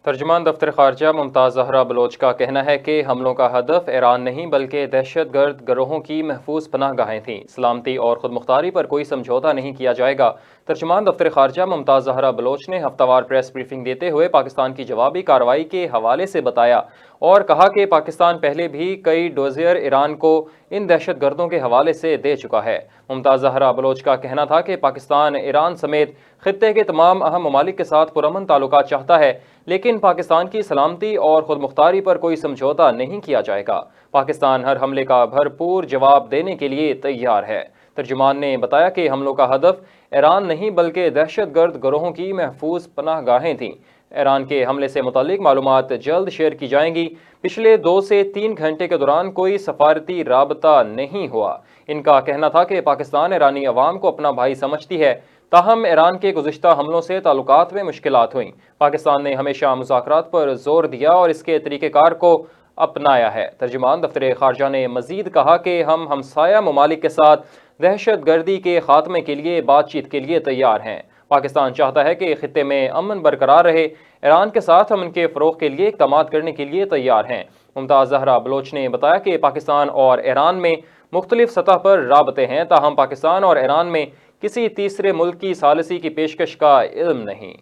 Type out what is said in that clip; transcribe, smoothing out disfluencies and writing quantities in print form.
ترجمان دفتر خارجہ ممتاز زہرا بلوچ کا کہنا ہے کہ حملوں کا ہدف ایران نہیں بلکہ دہشت گرد گروہوں کی محفوظ پناہ گاہیں تھیں۔ سلامتی اور خود مختاری پر کوئی سمجھوتہ نہیں کیا جائے گا۔ ترجمان دفتر خارجہ ممتاز زہرا بلوچ نے ہفتہ وار پریس بریفنگ دیتے ہوئے پاکستان کی جوابی کارروائی کے حوالے سے بتایا اور کہا کہ پاکستان پہلے بھی کئی ڈوزر ایران کو ان دہشت گردوں کے حوالے سے دے چکا ہے۔ ممتاز زہرا بلوچ کا کہنا تھا کہ پاکستان ایران سمیت خطے کے تمام اہم ممالک کے ساتھ پرامن تعلقات چاہتا ہے، لیکن پاکستان کی سلامتی اور خود مختاری پر کوئی سمجھوتہ نہیں کیا جائے گا۔ پاکستان ہر حملے کا بھرپور جواب دینے کے لیے تیار ہے۔ ترجمان نے بتایا کہ حملوں کا ہدف ایران نہیں بلکہ دہشت گرد گروہوں کی محفوظ پناہ گاہیں تھیں۔ ایران کے حملے سے متعلق معلومات جلد شیئر کی جائیں گی۔ پچھلے 2 سے 3 گھنٹے کے دوران کوئی سفارتی رابطہ نہیں ہوا۔ ان کا کہنا تھا کہ پاکستان ایرانی عوام کو اپنا بھائی سمجھتی ہے، تاہم ایران کے گزشتہ حملوں سے تعلقات میں مشکلات ہوئیں۔ پاکستان نے ہمیشہ مذاکرات پر زور دیا اور اس کے طریقہ کار کو اپنایا ہے۔ ترجمان دفتر خارجہ نے مزید کہا کہ ہم ہمسایہ ممالک کے ساتھ دہشت گردی کے خاتمے کے لیے بات چیت کے لیے تیار ہیں۔ پاکستان چاہتا ہے کہ خطے میں امن برقرار رہے۔ ایران کے ساتھ امن کے فروغ کے لیے اقدامات کرنے کے لیے تیار ہیں۔ ممتاز زہرا بلوچ نے بتایا کہ پاکستان اور ایران میں مختلف سطح پر رابطے ہیں، تاہم پاکستان اور ایران میں کسی تیسرے ملک کی ثالثی کی پیشکش کا علم نہیں۔